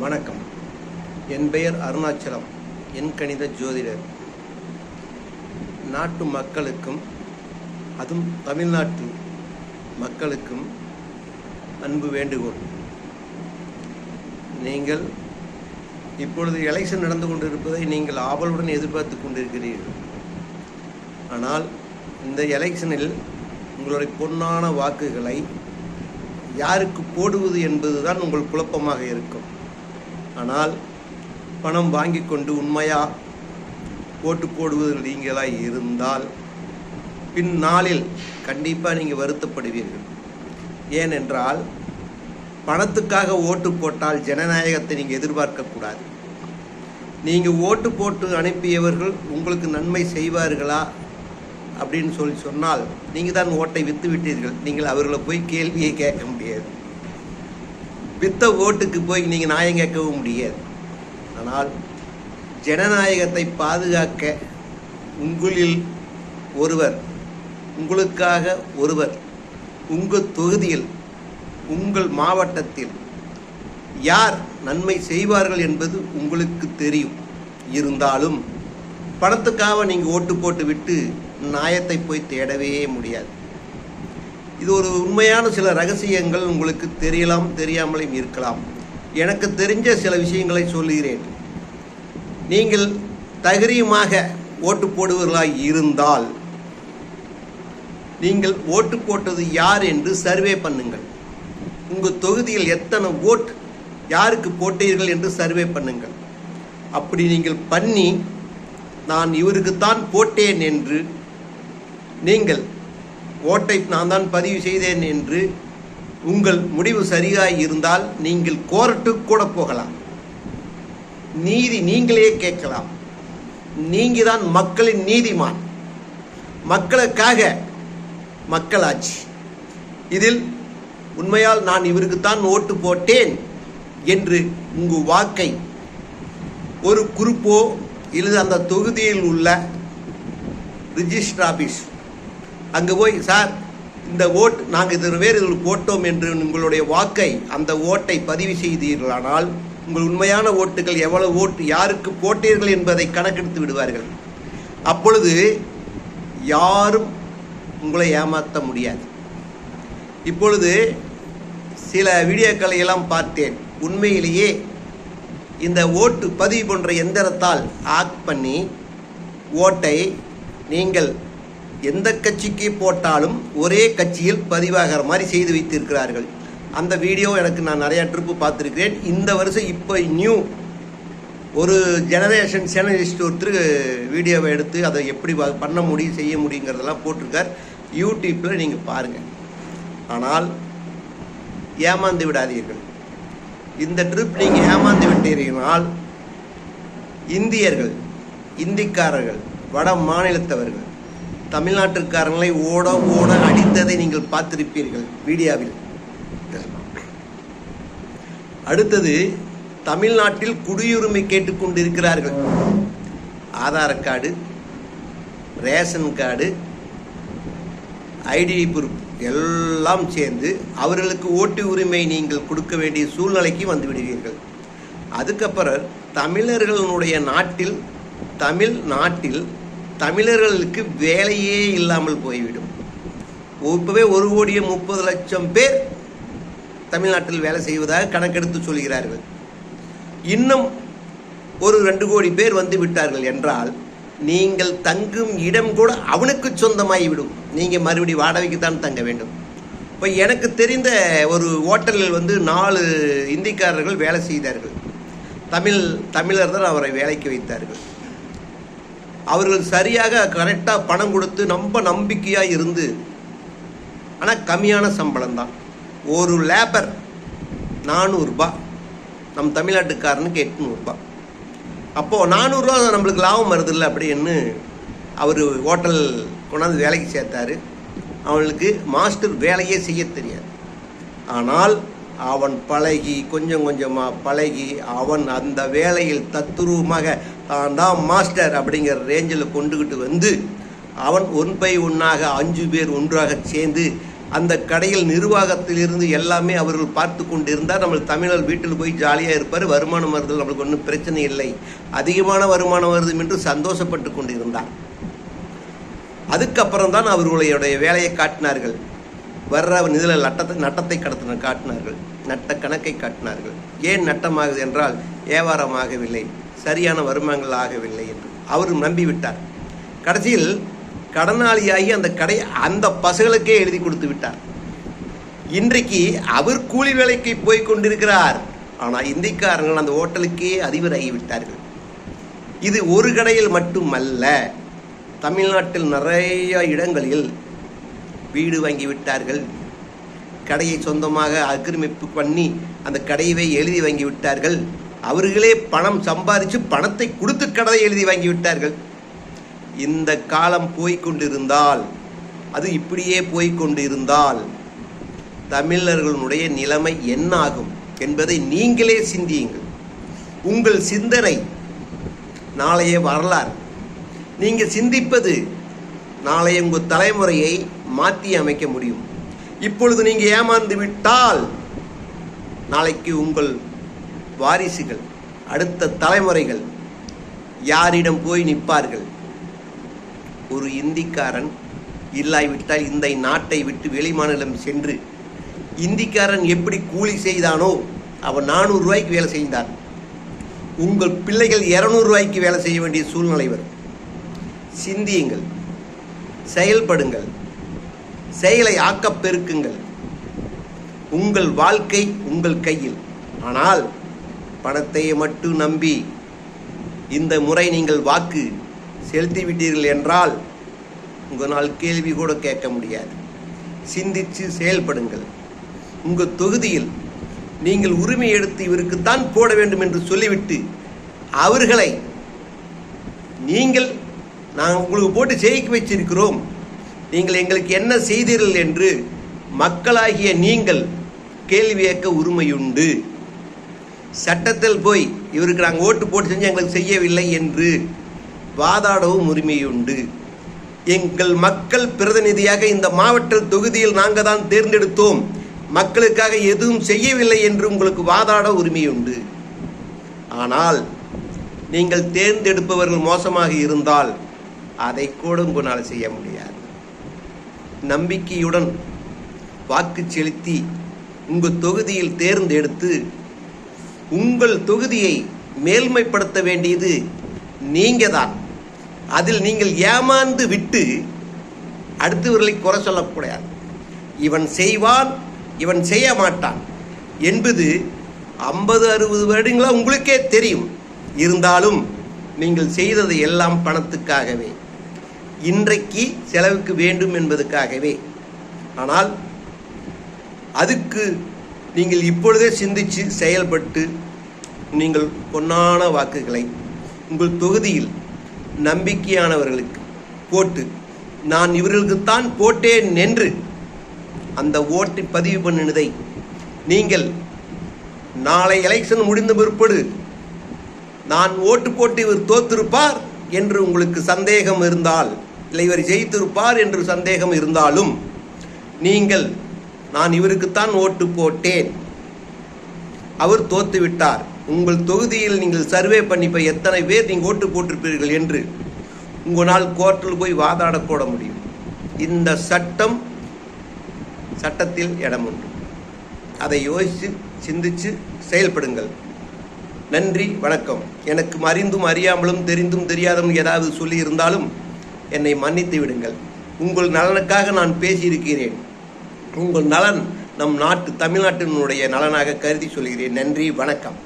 வணக்கம். என் பெயர் அருணாச்சலம். என் கணித ஜோதிடர். நாட்டு மக்களுக்கும் அதுவும் தமிழ்நாட்டு மக்களுக்கும் அன்பு வேண்டுகோள். நீங்கள் இப்பொழுது எலெக்ஷன் நடந்து கொண்டிருப்பதை நீங்கள் ஆவலுடன் எதிர்பார்த்து கொண்டிருக்கிறீர்கள். ஆனால் இந்த எலெக்ஷனில் உங்களுடைய பொன்னான வாக்குகளை யாருக்கு போடுவது என்பதுதான் உங்கள் குழப்பமாக இருக்கும். ஆனால் பணம் வாங்கி கொண்டு உண்மையாக ஓட்டு போடுவதில் நீங்களாக இருந்தால் பின் நாளில் கண்டிப்பாக நீங்கள் வருத்தப்படுவீர்கள். ஏனென்றால் பணத்துக்காக ஓட்டு போட்டால் ஜனநாயகத்தை நீங்கள் எதிர்பார்க்கக்கூடாது. நீங்கள் ஓட்டு போட்டு அனுப்பியவர்கள் உங்களுக்கு நன்மை செய்வார்களா அப்படின்னு சொன்னால் நீங்கள் தான் ஓட்டை விற்று விட்டீர்கள். நீங்கள் அவர்களை போய் கேள்வியை கேட்க முடியாது. வித்த ஓட்டுக்கு போய் நீங்கள் நியாயம் கேட்கவும் முடியாது. ஆனால் ஜனநாயகத்தை பாதுகாக்க உங்களில் ஒருவர், உங்களுக்காக ஒருவர், உங்கள் தொகுதியில், உங்கள் மாவட்டத்தில் யார் நன்மை செய்வார்கள் என்பது உங்களுக்கு தெரியும். இருந்தாலும் பணத்துக்காக நீங்கள் ஓட்டு போட்டு விட்டு நியாயத்தை போய் தேடவே முடியாது. இது ஒரு உண்மையான சில ரகசியங்கள் உங்களுக்கு தெரியலாம், தெரியாமலும் இருக்கலாம். எனக்கு தெரிஞ்ச சில விஷயங்களை சொல்லுகிறேன். நீங்கள் தகுதியுமாக ஓட்டு போடுவர்களாக இருந்தால் நீங்கள் ஓட்டு போட்டது யார் என்று சர்வே பண்ணுங்கள். உங்கள் தொகுதியில் எத்தனை ஓட் யாருக்கு போட்டீர்கள் என்று சர்வே பண்ணுங்கள். அப்படி நீங்கள் பண்ணி நான் இவருக்குத்தான் போட்டேன் என்று, நீங்கள் ஓட்டை நான் தான் பதிவு செய்தேன் என்று உங்கள் முடிவு சரியாக இருந்தால் நீங்கள் கோர்ட்டுக்கு கூட போகலாம். நீதி நீங்களே கேட்கலாம். நீங்கள் தான் மக்களின் நீதிமான். மக்களுக்காக மக்களாட்சி. இதில் உண்மையால் நான் இவருக்குத்தான் ஓட்டு போட்டேன் என்று உங்கள் வாக்கை ஒரு குறிப்போ இல்லது அந்த தொகுதியில் உள்ள ரிஜிஸ்டர் ஆஃபீஸ் அங்கே போய், சார் இந்த ஓட் நாங்கள் இதில் போட்டோம் என்று உங்களுடைய வாக்கை, அந்த ஓட்டை பதிவு செய்தீர்களானால் உங்கள் உண்மையான ஓட்டுகள் எவ்வளவு ஓட்டு யாருக்கு போட்டீர்கள் என்பதை கணக்கெடுத்து விடுவார்கள். அப்பொழுது யாரும் உங்களை ஏமாற்ற முடியாது. இப்பொழுது சில வீடியோக்களை எல்லாம் பார்த்தேன். உண்மையிலேயே இந்த ஓட்டு பதிவு போன்ற எந்திரத்தால் ஆக் பண்ணி ஓட்டை நீங்கள் எந்த கட்சிக்கு போட்டாலும் ஒரே கட்சியில் பதிவாகிற மாதிரி செய்து வைத்திருக்கிறார்கள். அந்த வீடியோ எனக்கு நான் நிறையா ட்ரிப்பு பார்த்துருக்கிறேன். இந்த வருஷம் இப்போ நியூ ஒரு ஜெனரேஷன் சேனலிஸ்ட் ஒருத்தர் வீடியோவை எடுத்து அதை எப்படி பண்ண முடியும், செய்ய முடியுங்கிறதெல்லாம் போட்டிருக்கார். யூடியூப்பில் நீங்கள் பாருங்கள். ஆனால் ஏமாந்து விடாதீர்கள். இந்த ட்ரிப் நீங்கள் ஏமாந்து விட்டீர்களால் இந்தியர்கள், இந்திக்காரர்கள், வட மாநிலத்தவர்கள் தமிழ்நாட்டுக்காரங்களை ஓட ஓட அடித்ததை நீங்கள் பார்த்திருப்பீர்கள் வீடியோவில். அடுத்தது, தமிழ்நாட்டில் குடியுரிமை கேட்டுக்கொண்டிருக்கிறார்கள். Aadhaar card, ration card, ID proof எல்லாம் சேர்ந்து அவர்களுக்கு ஓட்டு உரிமை நீங்கள் கொடுக்க வேண்டிய சூழ்நிலைக்கு வந்து விடுவீர்கள். அதுக்கப்புறம் தமிழர்களுடைய நாட்டில், தமிழ்நாட்டில் தமிழர்களுக்கு வேலையே இல்லாமல் போய்விடும். இப்போவே 1,30,00,000 பேர் தமிழ்நாட்டில் வேலை செய்வதாக கணக்கெடுத்து சொல்கிறார்கள். இன்னும் ஒரு 2 கோடி பேர் வந்து விட்டார்கள் என்றால் நீங்கள் தங்கும் இடம் கூட அவனுக்கு சொந்தமாகிவிடும். நீங்கள் மறுபடியும் வாடகைக்கு தான் தங்க வேண்டும். இப்போ எனக்கு தெரிந்த ஒரு ஹோட்டலில் 4 இந்திக்காரர்கள் வேலை செய்தார்கள். தமிழர் தான் அவரை வேலைக்கு வைத்தார்கள். அவர்கள் சரியாக கரெக்டாக பணம் கொடுத்து ரொம்ப நம்பிக்கையாக இருந்து, ஆனால் கம்மியான சம்பளம் தான். ஒரு லேபர் 400 ரூபாய், நம் தமிழ்நாட்டுக்காரனுக்கு 800 ரூபாய். அப்போது 400 ரூபா நம்மளுக்கு லாபம் வருதில்லை அப்படின்னு அவர் ஹோட்டல் கொண்டாந்து வேலைக்கு சேர்த்தாரு. அவனுக்கு மாஸ்டர் வேலையே செய்ய தெரியாது. ஆனால் அவன் பழகி, கொஞ்சம் கொஞ்சமாக பழகி, அவன் அந்த வேலையில் தத்துரூபமாக தான் தான் மாஸ்டர் அப்படிங்கிற ரேஞ்சில் கொண்டுக்கிட்டு வந்து அவன் 1 by 1 5 பேர் ஒன்றாக சேர்ந்து அந்த கடையில் நிர்வாகத்திலிருந்து எல்லாமே அவர்கள் பார்த்து கொண்டு இருந்தால் நம்ம தமிழர் வீட்டில் போய் ஜாலியாக இருப்பார், வருமானம் வருது, நம்மளுக்கு ஒன்றும் பிரச்சனை இல்லை, அதிகமான வருமானம் வருது என்று சந்தோஷப்பட்டு கொண்டு இருந்தார். அதுக்கப்புறம் தான் அவர்களுடைய வேலையை காட்டினார்கள். வர்ற நிதியில் நட்டத்தை காட்டினார்கள், நட்ட கணக்கை காட்டினார்கள். ஏன் நட்டமாகுது என்றால் வியாபாரமாகவில்லை, சரியான வருமானங்கள் ஆகவில்லை என்று அவர் நம்பிவிட்டார். கடைசியில் கடனாளியாகி அந்த கடை அந்த பசங்களுக்கே எழுதி கொடுத்து விட்டார். இன்றைக்கு அவர் கூலி வேலைக்கு போய் கொண்டிருக்கிறார். ஆனால் இந்திக்காரர்கள் அந்த ஹோட்டலுக்கே அதிபராகிவிட்டார்கள். இது ஒரு கடையில் மட்டுமல்ல, தமிழ்நாட்டில் நிறைய இடங்களில் வீடு வாங்கிவிட்டார்கள், கடையை சொந்தமாக ஆக்கிரமிப்பு பண்ணி அந்த கடையவே எழுதி வாங்கிவிட்டார்கள். அவர்களே பணம் சம்பாதிச்சு பணத்தை கொடுத்து கடையை எழுதி வாங்கிவிட்டார்கள். இந்த காலம் போய்கொண்டிருந்தால், அது இப்படியே போய்கொண்டிருந்தால் தமிழர்களுடைய நிலைமை என்ன ஆகும் என்பதை நீங்களே சிந்தியுங்கள். உங்கள் சிந்தனை நாளைய வரலாறு. நீங்கள் சிந்திப்பது நாளைய உங்கள் தலைமுறையை மாற்றி அமைக்க முடியும். இப்பொழுது நீங்கள் ஏமாந்து விட்டால் நாளைக்கு உங்கள் வாரிசுகள், அடுத்த தலைமுறைகள் யாரிடம் போய் நிற்பார்கள்? ஒரு இந்திக்காரன் இல்லாவிட்டால் இந்த நாட்டை விட்டு வெளிமாநிலம் சென்று, இந்திக்காரன் எப்படி கூலி செய்தானோ அவன் 400 ரூபாய்க்கு வேலை செய்தான். உங்கள் பிள்ளைகள் 200 ரூபாய்க்கு வேலை செய்ய வேண்டிய சூழ்நிலை வரும். சிந்தியுங்கள், செயல்படுங்கள், செயலை ஆக்கப் பெருக்குங்கள். உங்கள் வாழ்க்கை உங்கள் கையில். ஆனால் பணத்தை மட்டும் நம்பி இந்த முறை நீங்கள் வாக்கு செலுத்திவிட்டீர்கள் என்றால் உங்களால் கேள்வி கூட கேட்க முடியாது. சிந்தித்து செயல்படுங்கள். உங்கள் தொகுதியில் நீங்கள் உரிமை எடுத்து இவருக்குத்தான் போட வேண்டும் என்று சொல்லிவிட்டு அவர்களை நாங்கள் உங்களுக்கு போட்டு ஜெயிக்க வச்சிருக்கிறோம், நீங்கள் எங்களுக்கு என்ன செய்தீர்கள் என்று மக்களாகிய நீங்கள் கேள்வி கேட்க உரிமையுண்டு. சட்டத்தில் போய் இவருக்கு நாங்கள் ஓட்டு போட்டு செஞ்சு எங்களுக்கு செய்யவில்லை என்று வாதாடவும் உரிமையுண்டு. எங்கள் மக்கள் பிரதிநிதியாக இந்த மாவட்ட தொகுதியில் நாங்கள் தான் தேர்ந்தெடுத்தோம், மக்களுக்காக எதுவும் செய்யவில்லை என்று உங்களுக்கு வாதாட உரிமையுண்டு. ஆனால் நீங்கள் தேர்ந்தெடுப்பவர்கள் மோசமாக இருந்தால் அதை கூட உங்களால் செய்ய முடியாது. நம்பிக்கையுடன் வாக்கு செலுத்தி உங்கள் தொகுதியில் தேர்ந்தெடுத்து உங்கள் தொகுதியை மேல்மைப்படுத்த வேண்டியது நீங்கள் தான். அதில் நீங்கள் ஏமாந்து விட்டு அடுத்தவர்களை குறை சொல்லக்கூடாது. இவன் செய்வான், இவன் செய்ய மாட்டான் என்பது 50-60 வருடங்களா உங்களுக்கே தெரியும். இருந்தாலும் நீங்கள் செய்தது எல்லாம் பணத்துக்காகவே, இன்றைக்கு செலவுக்கு வேண்டும் என்பதற்காகவே. ஆனால் அதுக்கு நீங்கள் இப்பொழுதே சிந்தித்து செயல்பட்டு நீங்கள் பொன்னான வாக்குகளை உங்கள் தொகுதியில் நம்பிக்கையானவர்களுக்கு போட்டு, நான் இவர்களுக்குத்தான் போட்டேன் என்று அந்த ஓட்டை பதிவு பண்ணினதை நீங்கள் நாளை எலெக்ஷன் முடிந்த பிற்பாடு நான் ஓட்டு போட்டு இவர் தோற்றிருப்பார் என்று உங்களுக்கு சந்தேகம் இருந்தால், இல்லை இவர் ஜெயித்திருப்பார் என்று சந்தேகம் இருந்தாலும், நீங்கள் நான் இவருக்குத்தான் ஓட்டு போட்டேன், அவர் தோத்து விட்டார், உங்கள் தொகுதியில் நீங்கள் சர்வே பண்ணிப்ப எத்தனை பேர் நீங்கள் ஓட்டு போட்டிருப்பீர்கள் என்று உங்களால் கோர்ட்டில் போய் வாதாடக்கூட முடியும். இந்த சட்டத்தில் இடம் உண்டு. அதை யோசித்து சிந்தித்து செயல்படுங்கள். நன்றி, வணக்கம். எனக்கு அறிந்தும் அறியாமலும் தெரிந்தும் தெரியாதலும் ஏதாவது சொல்லி இருந்தாலும் என்னை மன்னித்து விடுங்கள். உங்கள் நலனுக்காக நான் பேசியிருக்கிறேன். உங்கள் நலன் நம் தமிழ்நாட்டினுடைய நலனாக கருதி சொல்கிறேன். நன்றி, வணக்கம்.